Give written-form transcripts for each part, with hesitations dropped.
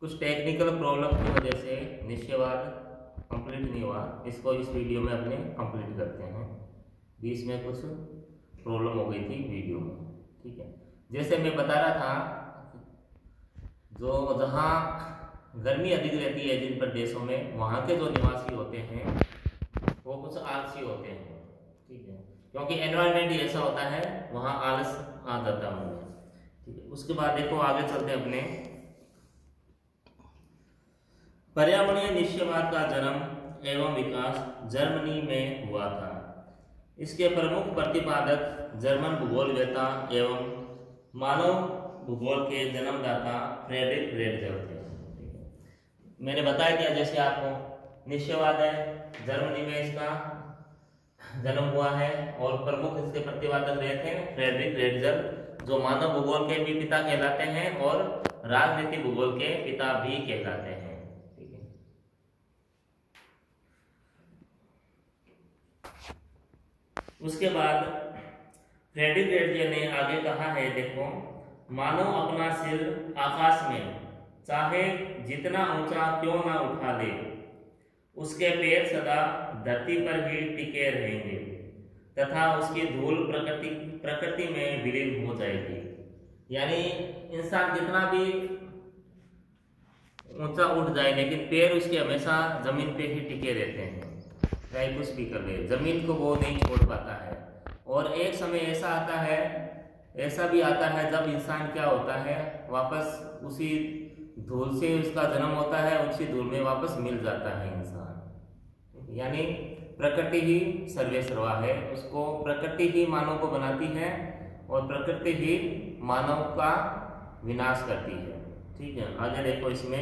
कुछ technical problem की वजह से निश्चयवाद कंप्लीट नहीं हुआ। इसको इस वीडियो में अपने कंप्लीट करते हैं। बीच में कुछ प्रॉब्लम हो गई थी वीडियो में, ठीक है। जैसे मैं बता रहा था, जो जहाँ गर्मी अधिक रहती है जिन प्रदेशों में, वहाँ के जो निवासी होते हैं वो कुछ आलसी होते हैं, ठीक है, क्योंकि एनवायरनमेंट ही ऐसा होता है, वहाँ आलस आ जाता है उनमें, ठीक है। उसके बाद देखो आगे चलते हैं अपने। पर्यावरणीय निश्चयवाद का जन्म एवं विकास जर्मनी में हुआ था। इसके प्रमुख प्रतिपादक जर्मन भूगोलवेत्ता एवं मानव भूगोल के जन्मदाता फ्रेडरिक रेडजर थे। मैंने बताया दिया जैसे आपको, निश्चयवाद है, जर्मनी में इसका जन्म हुआ है और प्रमुख इसके प्रतिपादक रहे थे फ्रेडरिक रेडजर, जो मानव भूगोल के भी पिता कहलाते हैं और राजनीति भूगोल के पिता भी कहलाते हैं। उसके बाद फ्रेडरिक रेडजर ने आगे कहा है, देखो, मानव अपना सिर आकाश में चाहे जितना ऊंचा क्यों ना उठा ले, उसके पैर सदा धरती पर ही टिके रहेंगे तथा उसकी धूल प्रकृति में विलीन हो जाएगी। यानी इंसान कितना भी ऊंचा उठ जाए लेकिन पैर उसके हमेशा जमीन पे ही टिके रहते हैं, चाहे कुछ भी कर ले, जमीन को वो नहीं छोड़ पाता है। और एक समय ऐसा आता है, ऐसा भी आता है जब इंसान क्या होता है, वापस उसी धूल से उसका जन्म होता है, उसी धूल में वापस मिल जाता है इंसान। यानी प्रकृति ही सर्वेसर्वा है, उसको प्रकृति ही मानव को बनाती है और प्रकृति ही मानव का विनाश करती है, ठीक है। आगे देखो, इसमें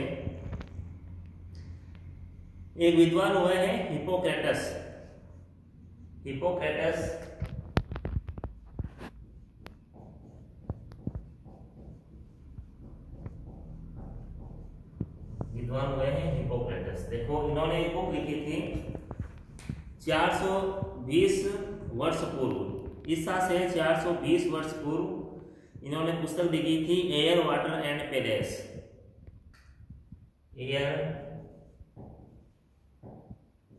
एक विद्वान हुए हैं हिप्पोक्रेटस। हिप्पोक्रेटस विद्वान हुए हैं हिप्पोक्रेटस। देखो, इन्होंने एक बुक लिखी थी 420 वर्ष पूर्व, ईसा से 420 वर्ष पूर्व इन्होंने पुस्तक लिखी थी air water and palace. Air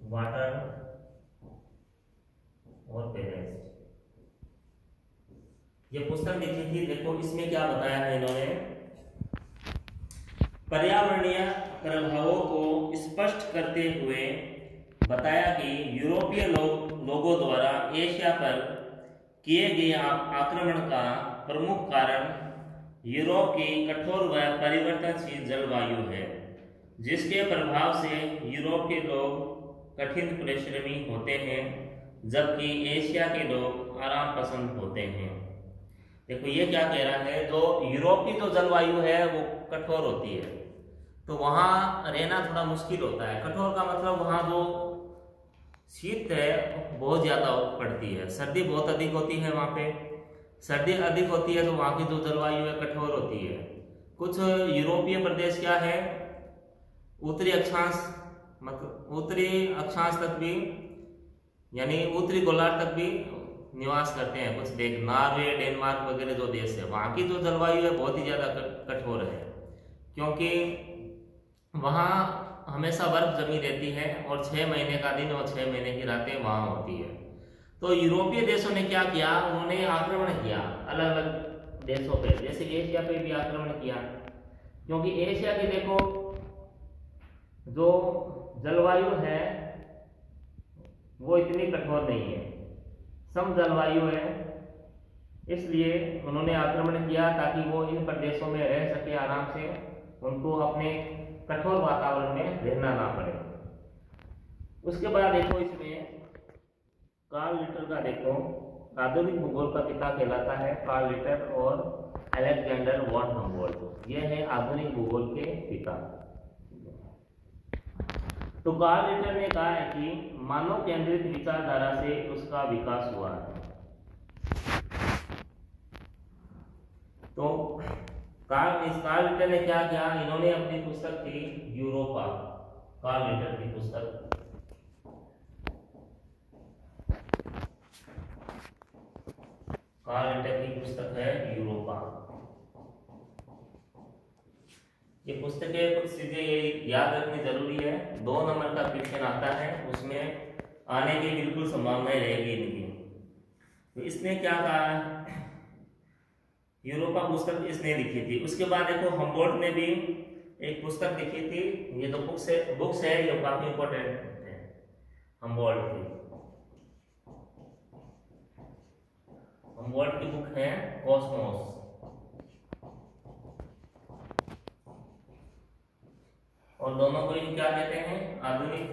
water और पैलेस, ये पुस्तक लिखी थी। देखो इसमें क्या बताया है इन्होंने, पर्यावरणीय प्रभावों को स्पष्ट करते हुए बताया कि यूरोपीय लोगों द्वारा एशिया पर किए गए आक्रमण का प्रमुख कारण यूरोप की कठोर व परिवर्तनशील जलवायु है, जिसके प्रभाव से यूरोप के लोग कठिन परिश्रमी होते हैं जबकि एशिया के लोग आराम पसंद होते हैं। देखो ये क्या कह रहा है, जो यूरोप की जो जलवायु है वो कठोर होती है, तो वहाँ रहना थोड़ा मुश्किल होता है। कठोर का मतलब वहाँ जो शीत है बहुत ज़्यादा पड़ती है, सर्दी बहुत अधिक होती है, वहाँ पे सर्दी अधिक होती है, तो वहाँ की जो जलवायु है कठोर होती है। कुछ यूरोपीय प्रदेश क्या है, उत्तरी अक्षांश, मतलब उत्तरी अक्षांश तक भी, यानी उत्तरी गोलार्ध तक भी निवास करते हैं। कुछ देख, नॉर्वे, डेनमार्क वगैरह जो देश है, वहाँ की जो जलवायु है बहुत ही ज़्यादा कठोर है, क्योंकि वहाँ हमेशा बर्फ जमी रहती है और 6 महीने का दिन और 6 महीने की रातें वहाँ होती है। तो यूरोपीय देशों ने क्या किया, उन्होंने आक्रमण किया अलग अलग देशों पे, जैसे एशिया पे भी आक्रमण किया, क्योंकि एशिया की देखो जो जलवायु है वो इतनी कठोर नहीं है, सम जलवायु है, इसलिए उन्होंने आक्रमण किया ताकि वो इन प्रदेशों में रह सके आराम से, उनको अपने कठोर वातावरण में रहना ना पड़े। उसके बाद देखो इसमें कार्ल लिटर का, देखो आधुनिक भूगोल का पिता कहलाता है कार्ल लिटर और अलेक्जेंडर वॉन हम्बोल्ट, ये है आधुनिक भूगोल के पिता। तो कार्ल लिटर ने कहा है कि मानव केंद्रित विचारधारा से उसका विकास हुआ है। तो कार्ल लिटर ने क्या किया, इन्होंने अपनी पुस्तक थी यूरोपा, कार्ल लिटर की पुस्तक, कार्ल लिटर की पुस्तक है यूरोपा। ये पुस्तकें कुछ चीजें ये याद रखनी जरूरी है। 2 नंबर का क्वेश्चन आता है, उसमें आने की बिल्कुल संभावना रहेगी इनकी। तो इसने क्या कहा, यूरोपा पुस्तक इसने लिखी थी। उसके बाद देखो हम्बोल्ट ने भी एक पुस्तक लिखी थी। ये तो बुक्स है जो काफी इंपॉर्टेंट है हम्बोल्ट की। हम्बोल्ट की बुक है कॉस्मोस। और दोनों को ही क्या कहते हैं, आधुनिक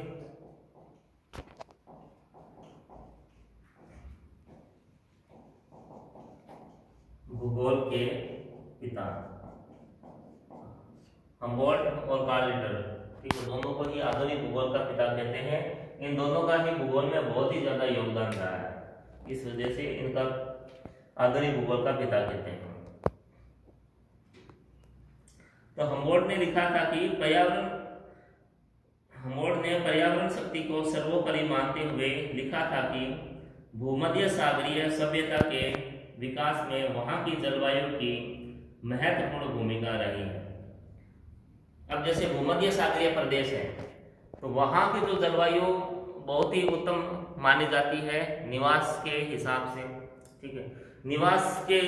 भूगोल के पिता, हम्बोल्ट और कार्ल लिटल। ठीक है, दोनों को ही आधुनिक भूगोल का पिता कहते हैं। इन दोनों का ही भूगोल में बहुत ही ज्यादा योगदान रहा है, इस वजह से इनका आधुनिक भूगोल का पिता कहते हैं। तो हम्बोल्ट ने लिखा था कि हम्बोल्ट ने पर्यावरण शक्ति को सर्वोपरि मानते हुए लिखा था कि भूमध्य सागरीय सभ्यता के विकास में वहां की जलवायु की महत्वपूर्ण भूमिका रही है। अब जैसे भूमध्य सागरीय प्रदेश है तो वहां की जो जलवायु बहुत ही उत्तम मानी जाती है निवास के हिसाब से। ठीक है, निवास के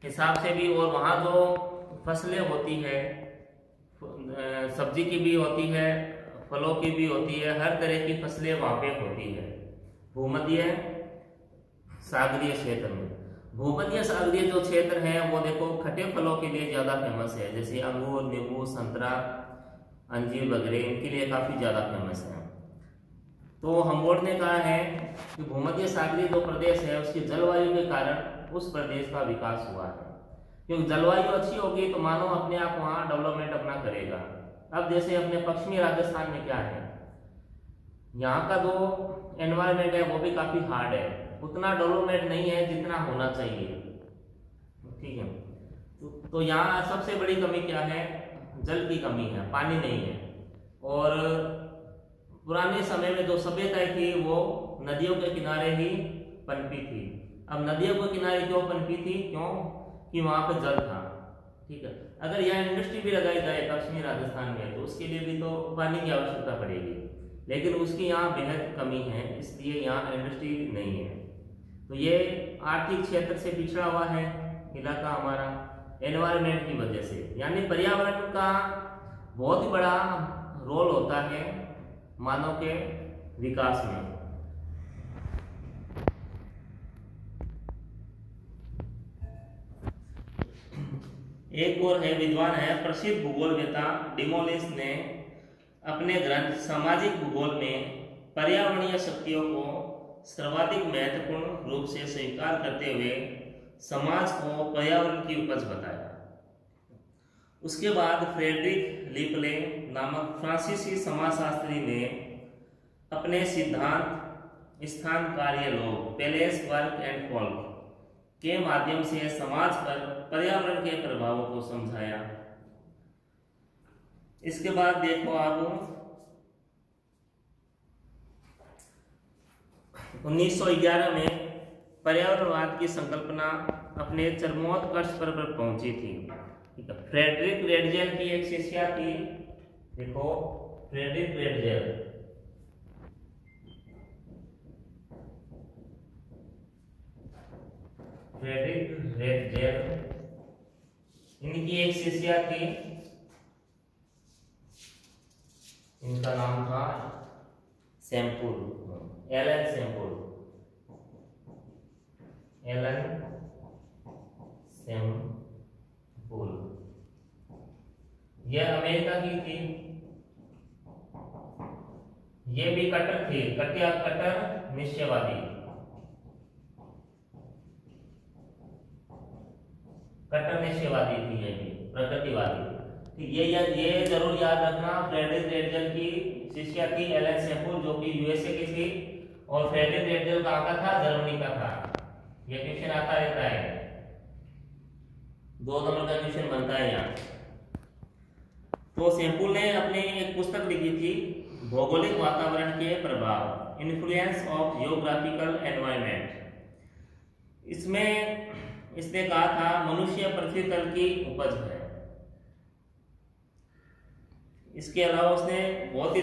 हिसाब से भी, और वहां जो फसलें होती है, सब्जी की भी होती है, फलों की भी होती है, हर तरह की फसलें वहां पे होती है भूमध्य सागरीय क्षेत्र में। भूमध्य सागरीय जो क्षेत्र है वो देखो खट्टे फलों के लिए ज्यादा फेमस है, जैसे अंगूर, नींबू, संतरा, अंजीर वगैरह, इनके लिए काफी ज्यादा फेमस है। तो हम्बोल्ट ने कहा है कि भूमध्य सागरीय जो प्रदेश है उसकी जलवायु के कारण उस प्रदेश का विकास हुआ है, क्योंकि जलवायु अच्छी होगी तो मानो अपने आप वहाँ डेवलपमेंट अपना करेगा। अब जैसे अपने पश्चिमी राजस्थान में क्या है, यहाँ का जो एनवायरनमेंट है वो भी काफी हार्ड है, उतना डेवलपमेंट नहीं है जितना होना चाहिए। ठीक है, तो यहाँ सबसे बड़ी कमी क्या है, जल की कमी है, पानी नहीं है। और पुराने समय में जो सभ्यताएं थी वो नदियों के किनारे ही पनपी थी। अब नदियों के किनारे क्यों पनपी थी, क्यों कि वहां पर जल था। ठीक है, अगर यहाँ इंडस्ट्री भी लगाई जाए पश्चिमी राजस्थान में तो उसके लिए भी तो पानी की आवश्यकता पड़ेगी, लेकिन उसकी यहाँ बेहद कमी है, इसलिए यहाँ इंडस्ट्री नहीं है। तो ये आर्थिक क्षेत्र से पिछड़ा हुआ है इलाका हमारा एनवायरनमेंट की वजह से, यानी पर्यावरण का बहुत ही बड़ा रोल होता है मानव के विकास में। एक और है विद्वान है प्रसिद्ध भूगोलवेता डिमोलिस ने अपने ग्रंथ सामाजिक भूगोल में पर्यावरणीय शक्तियों को सर्वाधिक महत्वपूर्ण रूप से स्वीकार करते हुए समाज को पर्यावरण की उपज बताया। उसके बाद फ्रेडरिक लिपले नामक फ्रांसीसी समाजशास्त्री ने अपने सिद्धांत स्थान कार्य लोग पैलेस वर्क एंड फॉल्क के माध्यम से समाज पर पर्यावरण के प्रभावों को समझाया। इसके बाद देखो आप 1911 में पर्यावरणवाद की संकल्पना अपने चरमोत्कर्ष पर पहुंची थी। फ्रेडरिक रेडजेल की एक शिष्या थी, देखो फ्रेडरिक रेडजेल, फ्रेडरिक रेडजेल, इनकी एक शिष्या थी, इनका नाम था Semple, Ellen Semple, Ellen Semple. यह अमेरिका की थी, ये भी कट्टर थे, कट्टर निश्चयवादी, कट्टर निश्चयवादी थी, ये भी प्रकृतिवादी। ये जरूर याद रखना, फ्रेडरिक रेडजेल की शिष्या थी एलन सैम्पुल जो कि यूएसए की थी, और फ्रेडरिक रेडजेल कहाँ का था, जर्मनी का था। ये क्वेश्चन आता रहता है, 2 नंबर का क्वेश्चन बनता है यहाँ। तो सैम्पुल ने अपनी एक पुस्तक लिखी थी भौगोलिक वातावरण के प्रभाव, इन्फ्लुएंस ऑफ जियोग्राफिकल एनवायरनमेंट। इसमें इसने कहा था मनुष्य पृथ्वी तल की उपज है। इसके अलावा उसने बहुत ही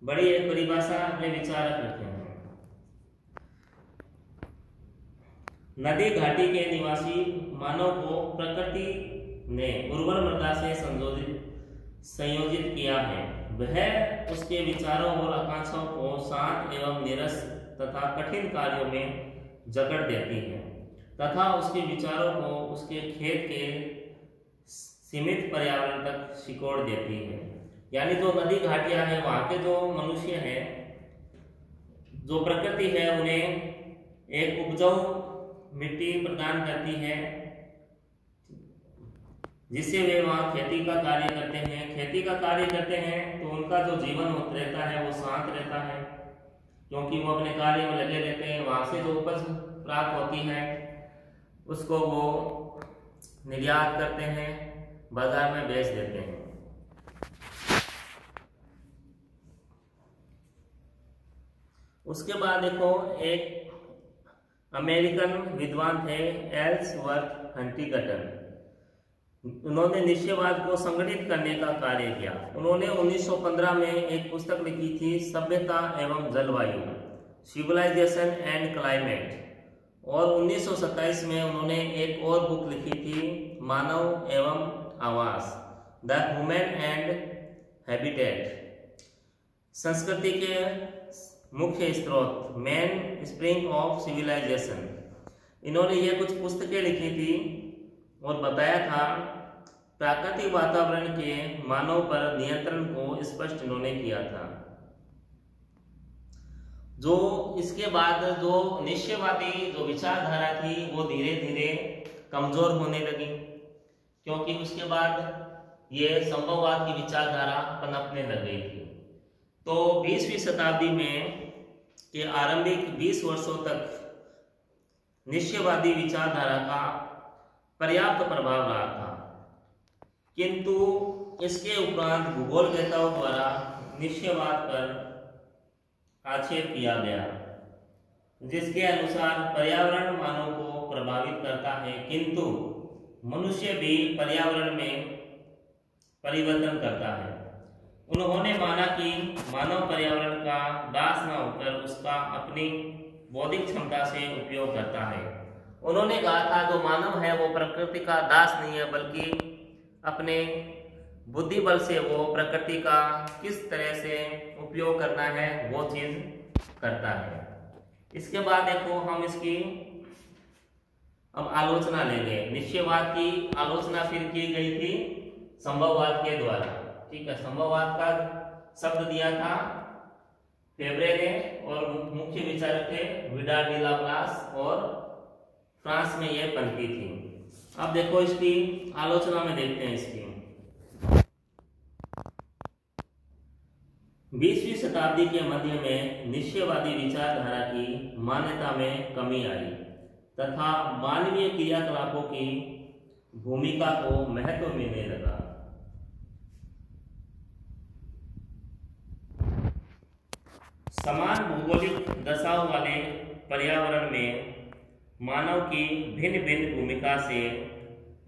बड़ी एक परिभाषा अपने विचार रखे हैं। नदी घाटी के निवासी मानव को प्रकृति ने उर्वर मृदा से संयोजित किया है। वह उसके विचारों और आकांक्षाओं को शांत एवं नीरस तथा कठिन कार्यों में जकड़ देती है तथा उसके विचारों को उसके खेत के सीमित पर्यावरण तक सिकोड़ देती है। यानी जो नदी घाटियां हैं, वहां के जो मनुष्य हैं, जो प्रकृति है, उन्हें एक उपजाऊ मिट्टी प्रदान करती है जिससे वे वहां खेती का कार्य करते हैं। खेती का कार्य करते हैं तो उनका जो जीवन रहता है वो शांत रहता है, क्योंकि वो अपने कार्य में लगे रहते हैं। वहां से जो उपज प्राप्त होती है उसको वो निर्यात करते हैं, बाजार में बेच देते हैं। उसके बाद देखो, एक अमेरिकन विद्वान थे एल्सवर्थ हंटिंगटन। उन्होंने निश्चयवाद को संगठित करने का कार्य किया। उन्होंने 1915 में एक पुस्तक लिखी थी, सभ्यता एवं जलवायु, सिविलाइजेशन एंड क्लाइमेट, और 1927 में उन्होंने एक और बुक लिखी थी, मानव एवं आवास, द ह्यूमन एंड हैबिटेट, संस्कृति के मुख्य स्रोत, मेन स्प्रिंग ऑफ सिविलाइजेशन। इन्होंने ये कुछ पुस्तकें लिखी थी और बताया था प्राकृतिक वातावरण के मानव पर नियंत्रण को स्पष्ट इन्होंने किया था। जो इसके बाद जो निश्चयवादी जो विचारधारा थी वो धीरे धीरे कमजोर होने लगी, क्योंकि उसके बाद ये संभववाद की विचारधारा पनपने लग गई थी। तो 20वीं शताब्दी में के आरंभिक 20 वर्षों तक निश्चयवादी विचारधारा का पर्याप्त प्रभाव रहा था, किंतु इसके उपरांत भूगोलवेत्ताओं द्वारा निश्चयवाद पर आक्षेप किया गया, जिसके अनुसार पर्यावरण मानव को प्रभावित करता है, किंतु मनुष्य भी पर्यावरण में परिवर्तन करता है। उन्होंने माना कि मानव पर्यावरण का दास न होकर उसका अपनी बौद्धिक क्षमता से उपयोग करता है। उन्होंने कहा था जो मानव है वो प्रकृति का दास नहीं है, बल्कि अपने बुद्धि बल से वो प्रकृति का किस तरह से उपयोग करना है वो चीज करता है। इसके बाद देखो, हम इसकी अब आलोचना लेंगे। निश्चयवाद की आलोचना फिर की गई थी संभववाद के द्वारा। ठीक है, संभववाद का शब्द दिया था फेब्रे ने और मुख्य विचारक थे विडार डी लाप्लास, और फ्रांस में यह पनपी थी। अब देखो इसकी आलोचना में देखते हैं इसकी। 20वीं शताब्दी के मध्य में निश्चयवादी विचारधारा की मान्यता में कमी आई तथा मानवीय क्रियाकलापों की भूमिका को महत्व मिलने लगा। समान भौगोलिक दशाओं वाले पर्यावरण में मानव की भिन्न भिन्न भूमिका से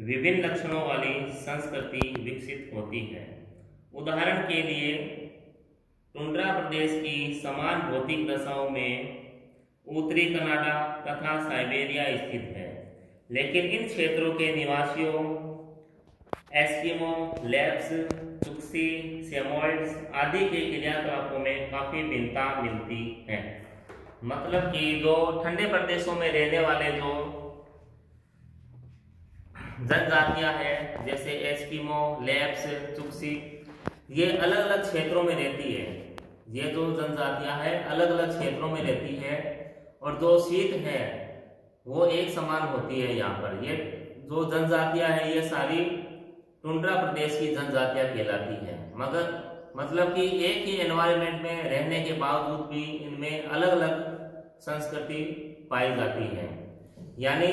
विभिन्न लक्षणों वाली संस्कृति विकसित होती है। उदाहरण के लिए टुंड्रा प्रदेश की समान भौतिक दशाओं में उत्तरी कनाडा तथा साइबेरिया स्थित है, लेकिन इन क्षेत्रों के निवासियों एस्किमो, लैप्स, चुक्सी, सेमोइड्स आदि के क्रियाकलापों में काफी भिन्नता मिलती है। मतलब कि जो ठंडे प्रदेशों में रहने वाले जो जनजातियां हैं, जैसे एस्किमो, लैप्स, चुक्सी, ये अलग अलग क्षेत्रों में रहती है। ये जो जनजातियां हैं अलग अलग क्षेत्रों में रहती है, और जो शीत है वो एक समान होती है। यहाँ पर ये जो जनजातियां हैं ये सारी टुंड्रा प्रदेश की जनजातियां कहलाती हैं। मगर मतलब कि एक ही एनवायरनमेंट में रहने के बावजूद भी इनमें अलग अलग संस्कृति पाई जाती है। यानी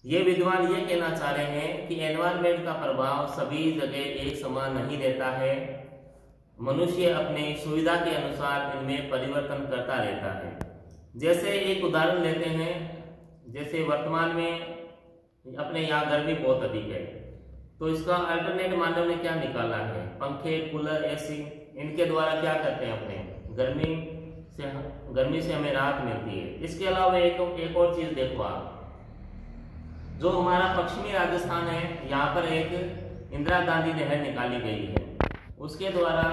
ये विद्वान ये कहना चाह रहे हैं कि एनवायरनमेंट का प्रभाव सभी जगह एक समान नहीं रहता है। मनुष्य अपनी सुविधा के अनुसार इनमें परिवर्तन करता रहता है। जैसे एक उदाहरण लेते हैं, जैसे वर्तमान में अपने यहाँ गर्मी बहुत अधिक है, तो इसका अल्टरनेट मानव ने क्या निकाला है? पंखे, कूलर, एसी, इनके द्वारा क्या करते हैं, अपने गर्मी से हमें राहत मिलती है। इसके अलावा एक और चीज देखो आप, जो हमारा पश्चिमी राजस्थान है, यहाँ पर एक इंदिरा गांधी नहर निकाली गई है, उसके द्वारा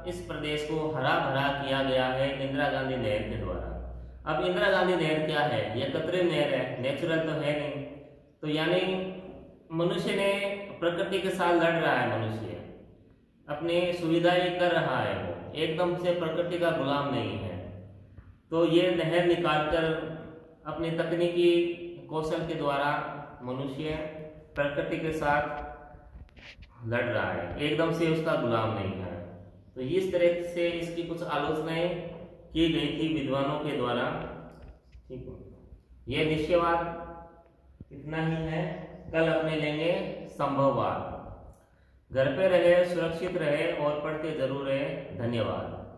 इस प्रदेश को हरा भरा किया गया है इंदिरा गांधी नहर के द्वारा। अब इंदिरा गांधी नहर क्या है? यह कृत्रिम नहर है, नेचुरल तो है नहीं। तो यानी मनुष्य ने प्रकृति के साथ लड़ रहा है, मनुष्य अपनी सुविधाएं कर रहा है, वो एकदम से प्रकृति का गुलाम नहीं है। तो ये नहर निकालकर अपनी तकनीकी कौशल के द्वारा मनुष्य प्रकृति के साथ लड़ रहा है, एकदम से उसका गुलाम नहीं है। तो इस तरह से इसकी कुछ आलोचनाएं की गई थी विद्वानों के द्वारा। ठीक है, यह निश्चयवाद इतना ही है। कल अपने लेंगे संभववाद। घर पे रहे, सुरक्षित रहे और पढ़ते जरूर रहे। धन्यवाद।